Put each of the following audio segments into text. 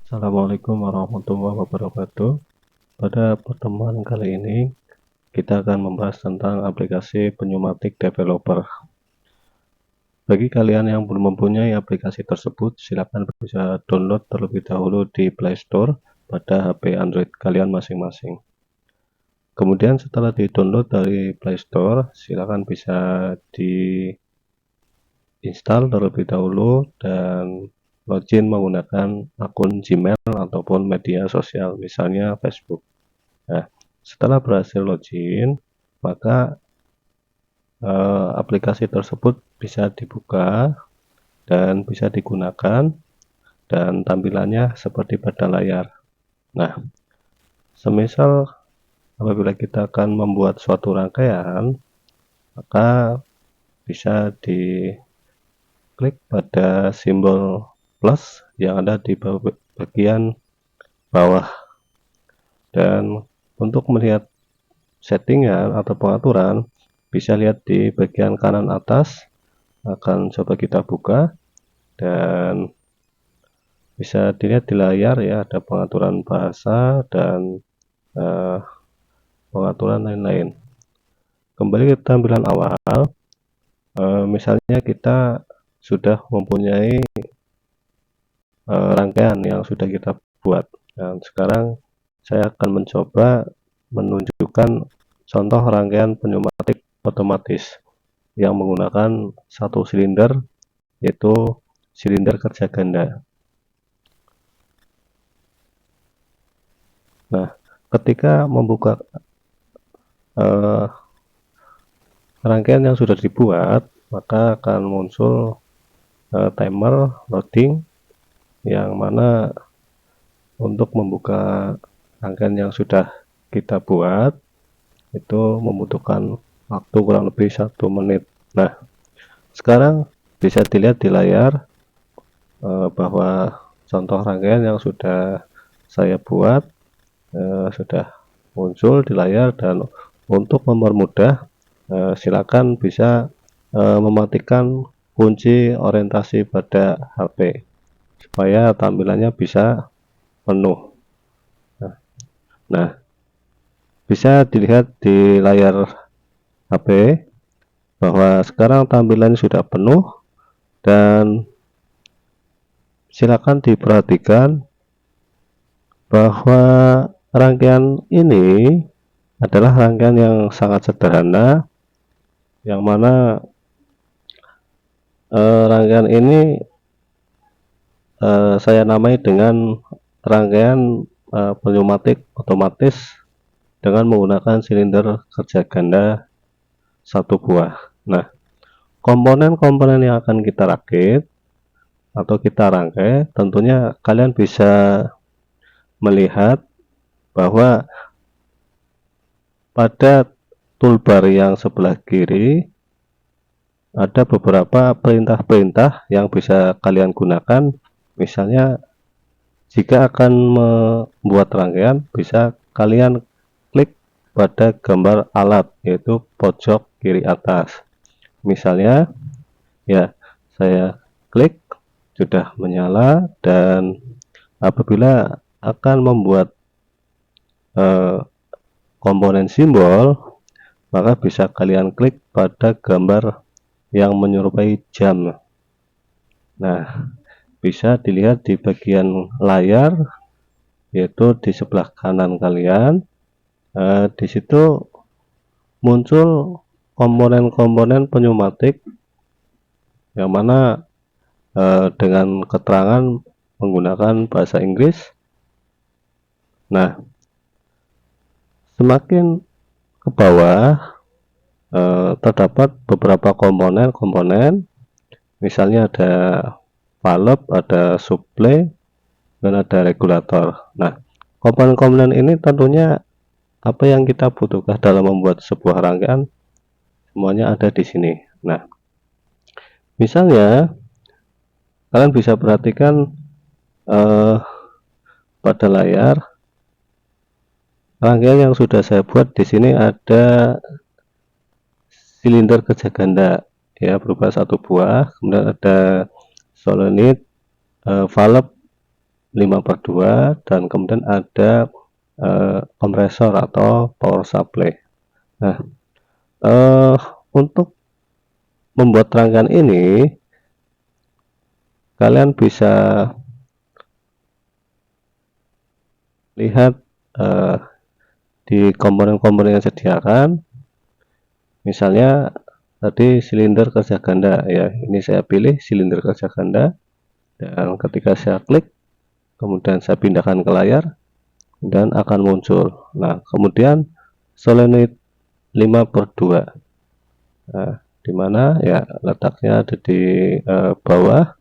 Assalamualaikum warahmatullahi wabarakatuh. Pada pertemuan kali ini, kita akan membahas tentang aplikasi Pneumatic Developer. Bagi kalian yang belum mempunyai aplikasi tersebut, silakan bisa download terlebih dahulu di Play Store pada HP Android kalian masing-masing. Kemudian setelah di-download dari Play Store, silakan bisa di-install terlebih dahulu dan login menggunakan akun Gmail ataupun media sosial, misalnya Facebook. Nah, setelah berhasil login, maka aplikasi tersebut bisa dibuka dan bisa digunakan, dan tampilannya seperti pada layar. Nah, semisal apabila kita akan membuat suatu rangkaian, maka bisa diklik pada simbol plus yang ada di bagian bawah, dan untuk melihat settingan atau pengaturan bisa lihat di bagian kanan atas. Akan coba kita buka dan bisa dilihat di layar ya, ada pengaturan bahasa dan pengaturan lain-lain. Kembali ke tampilan awal, misalnya kita sudah mempunyai rangkaian yang sudah kita buat, dan sekarang saya akan mencoba menunjukkan contoh rangkaian pneumatik otomatis yang menggunakan satu silinder, yaitu silinder kerja ganda. Nah, ketika membuka rangkaian yang sudah dibuat, maka akan muncul timer loading, yang mana untuk membuka rangkaian yang sudah kita buat itu membutuhkan waktu kurang lebih 1 menit. Nah, sekarang bisa dilihat di layar bahwa contoh rangkaian yang sudah saya buat sudah muncul di layar. Dan untuk mempermudah, silakan bisa mematikan kunci orientasi pada HP supaya tampilannya bisa penuh. Nah, bisa dilihat di layar HP bahwa sekarang tampilan sudah penuh, dan silakan diperhatikan bahwa rangkaian ini adalah rangkaian yang sangat sederhana, yang mana rangkaian ini saya namai dengan rangkaian pneumatik otomatis dengan menggunakan silinder kerja ganda satu buah. Nah, komponen-komponen yang akan kita rakit atau kita rangkai, tentunya kalian bisa melihat bahwa pada toolbar yang sebelah kiri ada beberapa perintah-perintah yang bisa kalian gunakan. Misalnya, jika akan membuat rangkaian, bisa kalian klik pada gambar alat, yaitu pojok kiri atas. Misalnya ya, saya klik, sudah menyala, dan apabila akan membuat komponen simbol, maka bisa kalian klik pada gambar yang menyerupai jam. Nah, bisa dilihat di bagian layar, yaitu di sebelah kanan kalian. Di situ muncul komponen-komponen pneumatik yang mana dengan keterangan menggunakan bahasa Inggris. Nah, semakin ke bawah terdapat beberapa komponen, misalnya ada valve, ada supply, dan ada regulator. Nah, komponen-komponen ini tentunya apa yang kita butuhkan dalam membuat sebuah rangkaian, semuanya ada di sini. Nah, misalnya kalian bisa perhatikan pada layar rangkaian yang sudah saya buat. Di sini ada silinder kerja ganda ya, berupa satu buah, kemudian ada solenoid, valve, 5/2 dan kemudian ada kompresor atau power supply. Nah, untuk membuat rangkaian ini kalian bisa lihat di komponen-komponen yang disediakan. Misalnya tadi silinder kerja ganda ya, ini saya pilih silinder kerja ganda, dan ketika saya klik kemudian saya pindahkan ke layar dan akan muncul. Nah, kemudian solenoid 5/2, nah, dimana ya letaknya ada di bawah.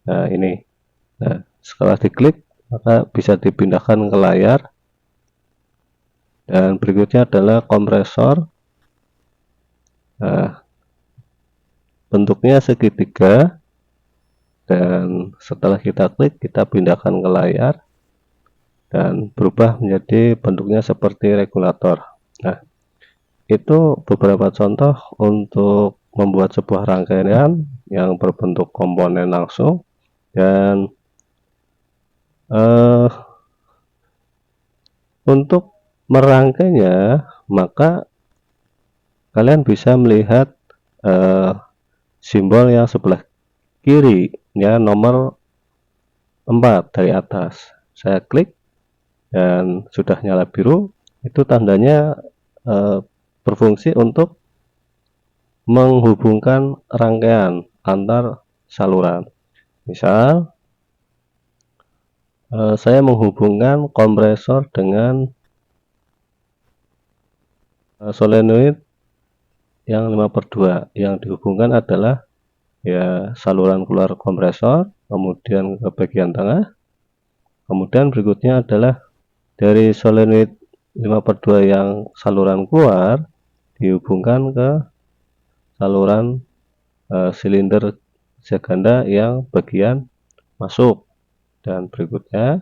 Nah, ini, nah setelah diklik maka bisa dipindahkan ke layar, dan berikutnya adalah kompresor. Nah, bentuknya segitiga, dan setelah kita klik kita pindahkan ke layar dan berubah menjadi bentuknya seperti regulator. Nah, itu beberapa contoh untuk membuat sebuah rangkaian yang berbentuk komponen langsung. Dan untuk merangkainya maka kalian bisa melihat simbol yang sebelah kiri ya, nomor 4 dari atas. Saya klik dan sudah nyala biru, itu tandanya berfungsi untuk menghubungkan rangkaian antar saluran. Misal saya menghubungkan kompresor dengan solenoid yang 5/2. Yang dihubungkan adalah ya saluran keluar kompresor, kemudian ke bagian tengah, kemudian berikutnya adalah dari solenoid 5/2 yang saluran keluar dihubungkan ke saluran silinder ganda yang bagian masuk, dan berikutnya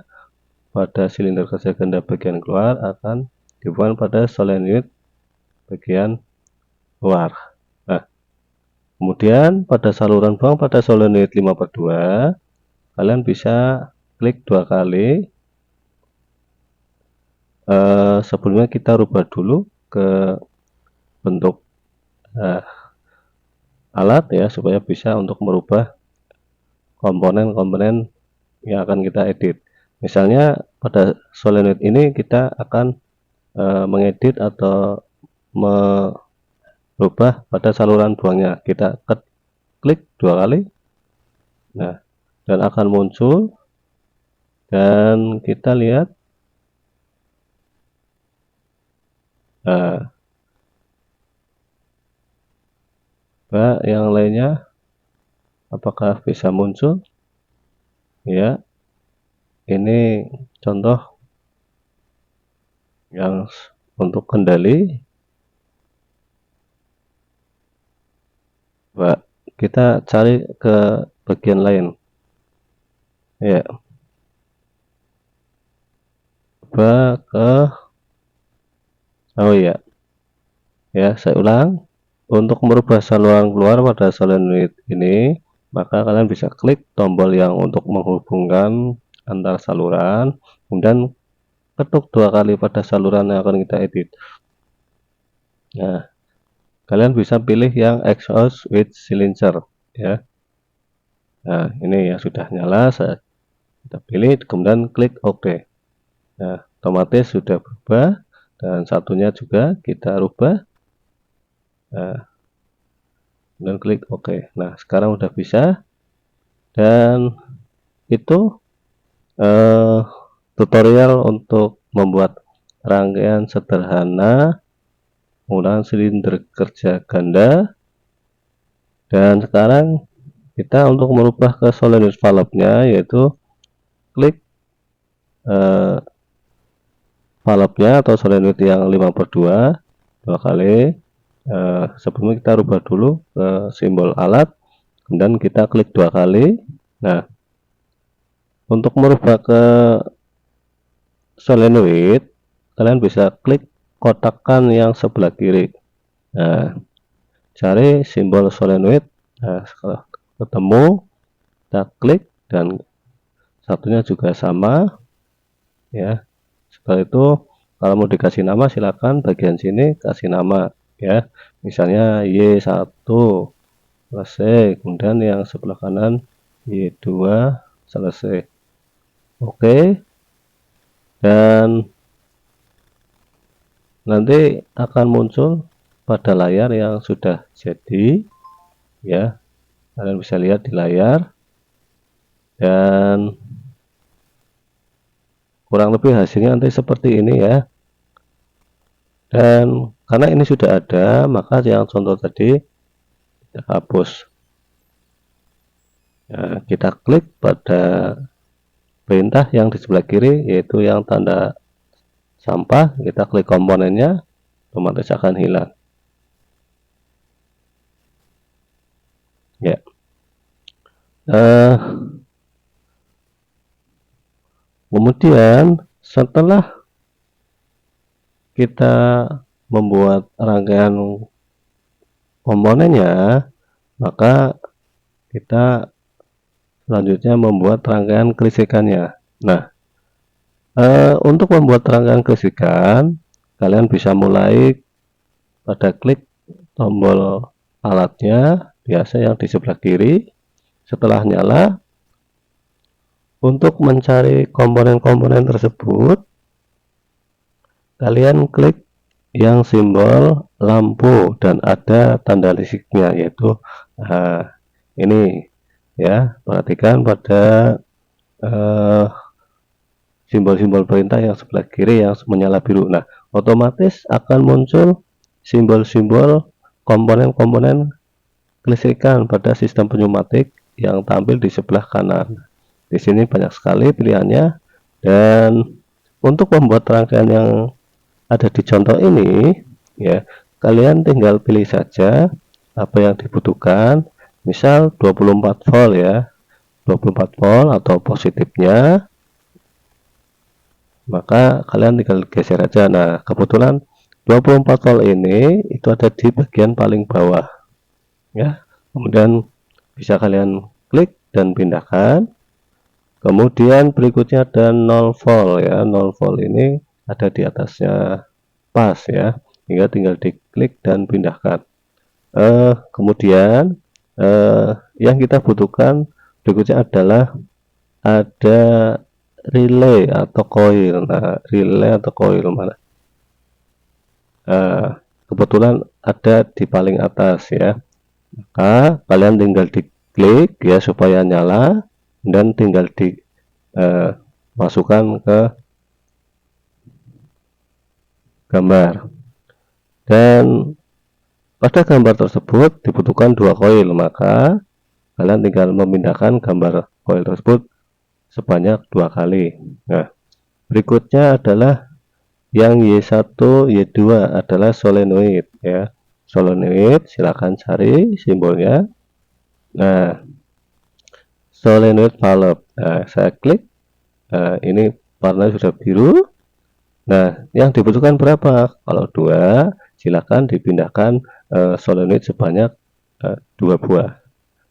pada silinder ganda bagian keluar akan dihubungkan pada solenoid bagian luar. Nah, kemudian pada saluran buang pada solenoid 5/2 kalian bisa klik 2 kali. Sebelumnya kita rubah dulu ke bentuk alat ya, supaya bisa untuk merubah komponen-komponen yang akan kita edit. Misalnya pada solenoid ini kita akan mengedit atau merubah pada saluran buangnya. Kita klik 2 kali, nah, dan akan muncul, dan kita lihat yang lainnya apakah bisa muncul ya. Ini contoh yang untuk kendali. Kita cari ke bagian lain ya, coba ke saya ulang. Untuk merubah saluran keluar pada solenoid ini maka kalian bisa klik tombol yang untuk menghubungkan antar saluran, kemudian ketuk 2 kali pada saluran yang akan kita edit. Nah, kalian bisa pilih yang exhaust with cylinder ya. Nah, ini yang sudah nyala, kita pilih kemudian klik OK. Nah, otomatis sudah berubah, dan satunya juga kita rubah. Nah, dan klik OK. Nah, sekarang udah bisa. Dan itu tutorial untuk membuat rangkaian sederhana menggunakan silinder kerja ganda. Dan sekarang kita untuk merubah ke solenoid valve-nya, yaitu klik valve-nya atau solenoid yang 5/2 2 kali. Sebelumnya kita rubah dulu ke simbol alat, kemudian kita klik 2 kali. Nah, untuk merubah ke solenoid kalian bisa klik kotakan yang sebelah kiri. Nah, cari simbol solenoid. Nah, setelah ketemu kita klik dan satunya juga sama ya. Setelah itu kalau mau dikasih nama silakan bagian sini kasih nama ya, misalnya Y1 selesai, kemudian yang sebelah kanan Y2 selesai. Oke, dan nanti akan muncul pada layar yang sudah jadi ya, kalian bisa lihat di layar, dan kurang lebih hasilnya nanti seperti ini ya. Dan karena ini sudah ada, maka yang contoh tadi kita hapus. Nah, kita klik pada perintah yang di sebelah kiri, yaitu yang tanda sampah. Kita klik komponennya, otomatis akan hilang ya. Kemudian setelah kita membuat rangkaian komponennya, maka kita selanjutnya membuat rangkaian kelistrikannya. Nah, untuk membuat rangkaian kelistrikan, kalian bisa mulai pada klik tombol alatnya biasa yang di sebelah kiri. Setelah nyala, untuk mencari komponen-komponen tersebut, kalian klik yang simbol lampu dan ada tanda listriknya, yaitu ini ya. Perhatikan pada simbol-simbol perintah yang sebelah kiri yang menyala biru. Nah, otomatis akan muncul simbol-simbol komponen-komponen kelistrikan pada sistem pneumatik yang tampil di sebelah kanan. Di sini banyak sekali pilihannya, dan untuk membuat rangkaian yang ada di contoh ini ya, kalian tinggal pilih saja apa yang dibutuhkan. Misal 24 volt ya, 24 volt atau positifnya, maka kalian tinggal geser aja. Nah, kebetulan 24 volt ini itu ada di bagian paling bawah ya. Kemudian bisa kalian klik dan pindahkan. Kemudian berikutnya ada 0 volt ya. 0 volt ini ada di atasnya pas ya, hingga tinggal diklik dan pindahkan. Kemudian yang kita butuhkan berikutnya adalah ada relay atau coil. Nah, relay atau coil mana? Kebetulan ada di paling atas ya, maka kalian tinggal diklik ya supaya nyala, dan tinggal dimasukkan ke gambar. Dan pada gambar tersebut dibutuhkan 2 koil, maka kalian tinggal memindahkan gambar koil tersebut sebanyak 2 kali. Nah, berikutnya adalah yang Y1, Y2 adalah solenoid ya. Solenoid silakan cari simbolnya. Nah, solenoid valve. Nah, saya klik. Ini warna sudah biru. Nah, yang dibutuhkan berapa? Kalau 2, silakan dipindahkan solenoid sebanyak 2 buah.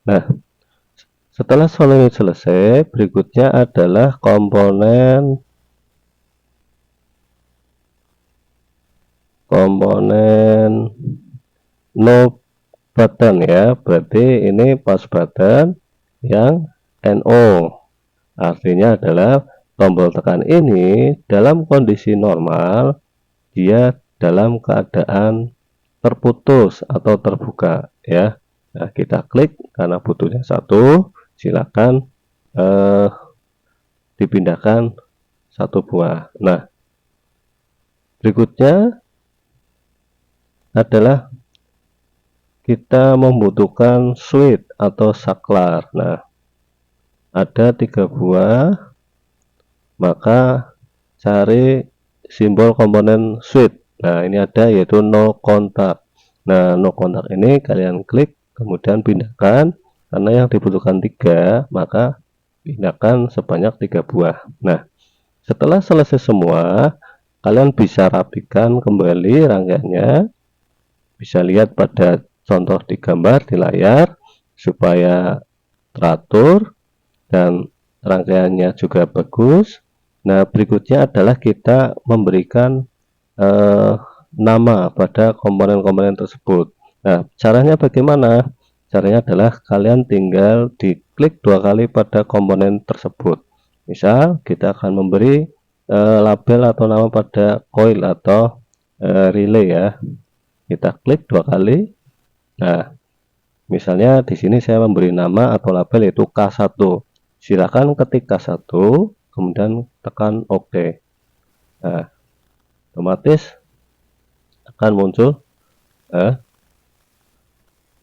Nah, setelah solenoid selesai, berikutnya adalah komponen no button ya. Berarti ini push button yang NO. Artinya adalah tombol tekan ini dalam kondisi normal dia dalam keadaan terputus atau terbuka ya. Nah, kita klik karena butuhnya 1, silakan dipindahkan 1 buah. Nah, berikutnya adalah kita membutuhkan switch atau saklar. Nah, ada 3 buah, maka cari simbol komponen switch. Nah, ini ada, yaitu no contact. Nah, no contact ini kalian klik kemudian pindahkan, karena yang dibutuhkan 3, maka pindahkan sebanyak 3 buah. Nah, setelah selesai semua, kalian bisa rapikan kembali rangkaiannya. Bisa lihat pada contoh di gambar di layar supaya teratur, dan rangkaiannya juga bagus. Nah, berikutnya adalah kita memberikan nama pada komponen-komponen tersebut. Nah, caranya bagaimana? Caranya adalah kalian tinggal diklik 2 kali pada komponen tersebut. Misal kita akan memberi label atau nama pada coil atau relay ya. Kita klik 2 kali. Nah, misalnya di sini saya memberi nama atau label yaitu K1. Silakan ketik K1, kemudian tekan OK. Nah, otomatis akan muncul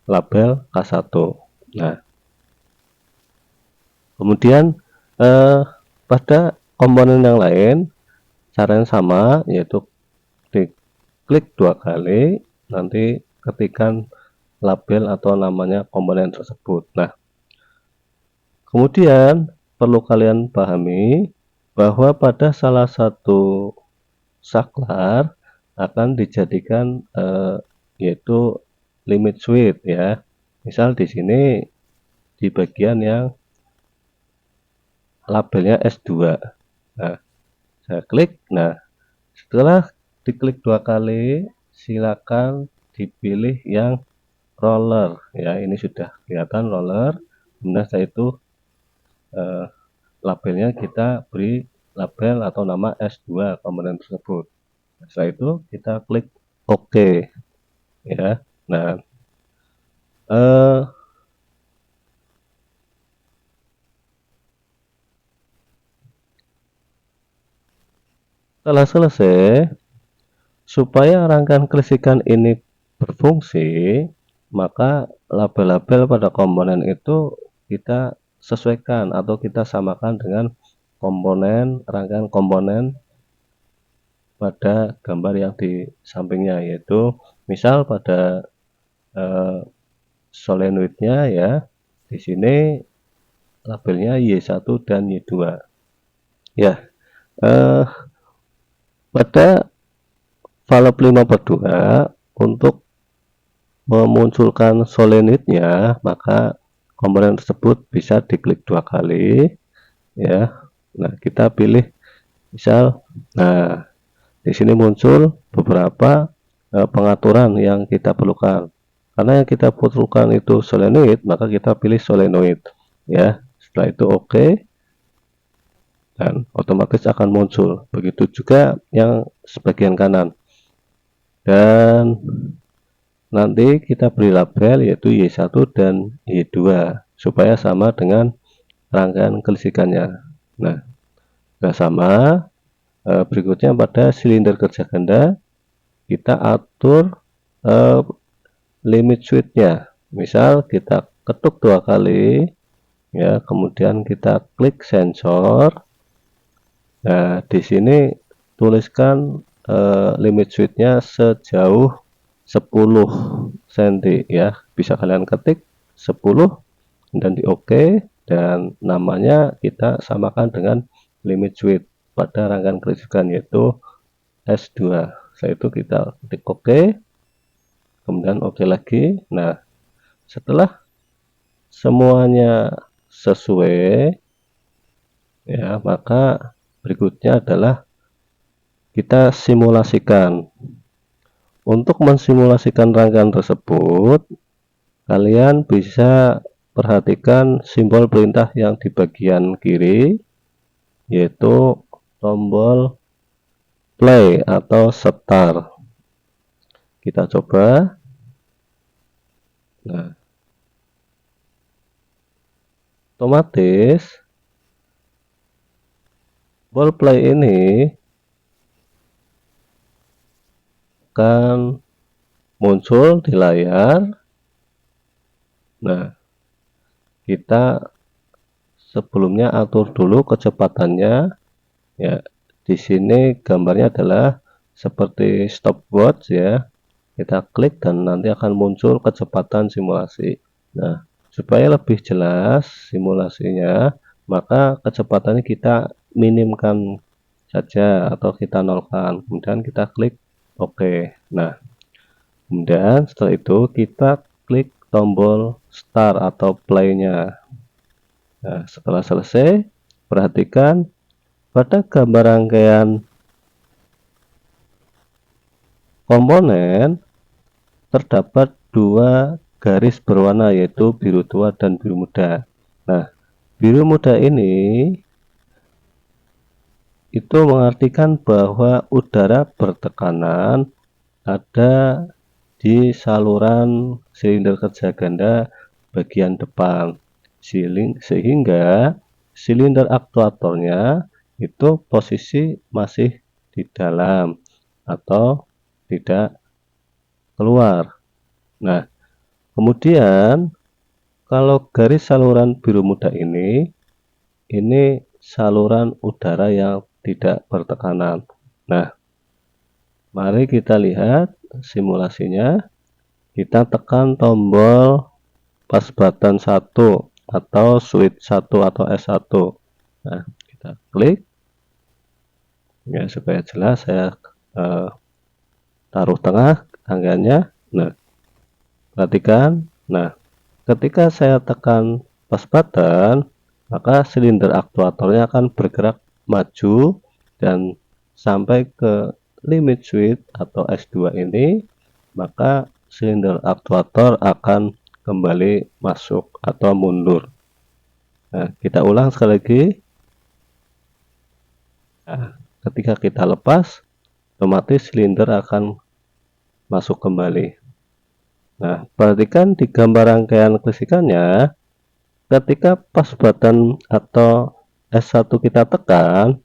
label K1. Nah, kemudian pada komponen yang lain cara yang sama, yaitu diklik 2 kali, nanti ketikkan label atau namanya komponen tersebut. Nah, kemudian perlu kalian pahami bahwa pada salah satu saklar akan dijadikan yaitu limit switch ya. Misal di sini di bagian yang labelnya S2. Nah, saya klik. Nah, setelah diklik 2 kali, silakan dipilih yang roller ya. Ini sudah kelihatan roller. Kemudian setelah itu labelnya kita beri label atau nama S2 komponen tersebut. Setelah itu kita klik OK ya. Nah, setelah selesai, supaya rangkaian kelistrikan ini berfungsi, maka label-label pada komponen itu kita sesuaikan atau kita samakan dengan komponen rangkaian komponen pada gambar yang di sampingnya, yaitu misal pada solenoidnya ya, di sini labelnya Y1 dan Y2 ya. Pada valve 5/2 untuk memunculkan solenoidnya, maka komponen tersebut bisa diklik 2 kali ya. Nah, kita pilih misal, nah di sini muncul beberapa pengaturan yang kita perlukan. Karena yang kita perlukan itu solenoid, maka kita pilih solenoid ya. Setelah itu OK, dan otomatis akan muncul. Begitu juga yang sebagian kanan. Dan nanti kita beri label yaitu Y1 dan Y2 supaya sama dengan rangkaian kelistrikannya. Nah, sudah sama. Berikutnya pada silinder kerja ganda kita atur limit switch-nya. Misal kita ketuk 2 kali ya, kemudian kita klik sensor. Nah, di sini tuliskan limit switch-nya sejauh 10 cm ya. Bisa kalian ketik 10 dan di OK, dan namanya kita samakan dengan limit switch pada rangkaian kelistrikan yaitu S2. Setelah itu kita ketik OK, kemudian OK lagi. Nah, setelah semuanya sesuai ya, maka berikutnya adalah kita simulasikan. Untuk mensimulasikan rangkaian tersebut, kalian bisa perhatikan simbol perintah yang di bagian kiri, yaitu tombol play atau start. Kita coba. Nah, otomatis tombol play ini akan muncul di layar. Nah, kita sebelumnya atur dulu kecepatannya ya. Di sini gambarnya adalah seperti stopwatch ya. Kita klik dan nanti akan muncul kecepatan simulasi. Nah, supaya lebih jelas simulasinya, maka kecepatannya kita minimkan saja atau kita nolkan. Kemudian kita klik OK. Nah, kemudian setelah itu kita klik tombol start atau play-nya. Nah, setelah selesai, perhatikan pada gambar rangkaian komponen terdapat dua garis berwarna, yaitu biru tua dan biru muda. Nah, biru muda ini itu mengartikan bahwa udara bertekanan ada di saluran silinder kerja ganda bagian depan, sehingga silinder aktuatornya itu posisi masih di dalam atau tidak keluar. Nah, kemudian kalau garis saluran biru muda ini saluran udara yang tidak bertekanan. Nah, mari kita lihat simulasinya. Kita tekan tombol pas button 1 atau switch 1 atau S1. Nah, kita klik ya, supaya jelas saya taruh tengah rangkaiannya. Nah, perhatikan. Nah, ketika saya tekan pas button, maka silinder aktuatornya akan bergerak maju dan sampai ke limit switch atau S2 ini, maka silinder aktuator akan kembali masuk atau mundur. Nah, kita ulang sekali lagi. Nah, ketika kita lepas, otomatis silinder akan masuk kembali. Nah, perhatikan di gambar rangkaian kelistrikannya, ketika pas button atau S1 kita tekan,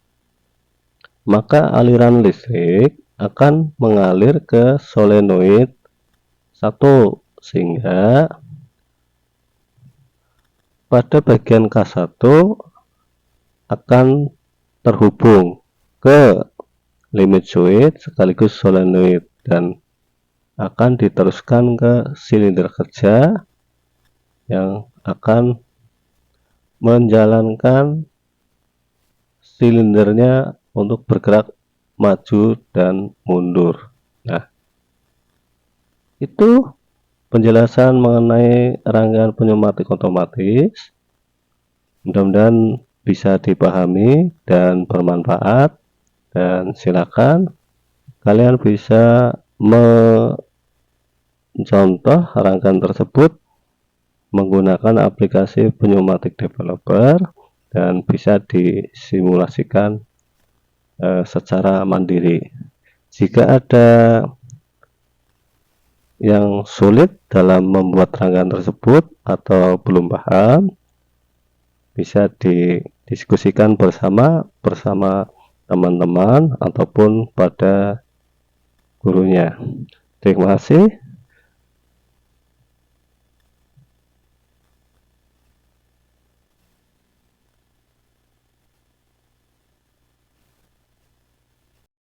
maka aliran listrik akan mengalir ke solenoid 1, sehingga pada bagian K1 akan terhubung ke limit switch sekaligus solenoid dan akan diteruskan ke silinder kerja yang akan menjalankan silindernya untuk bergerak maju dan mundur. Nah, itu penjelasan mengenai rangkaian pneumatik otomatis. Mudah-mudahan bisa dipahami dan bermanfaat, dan silakan kalian bisa mencontoh rangkaian tersebut menggunakan aplikasi Pneumatic Developer dan bisa disimulasikan secara mandiri. Jika ada yang sulit dalam membuat rangkaian tersebut atau belum paham, bisa didiskusikan bersama teman-teman ataupun pada gurunya. Terima kasih.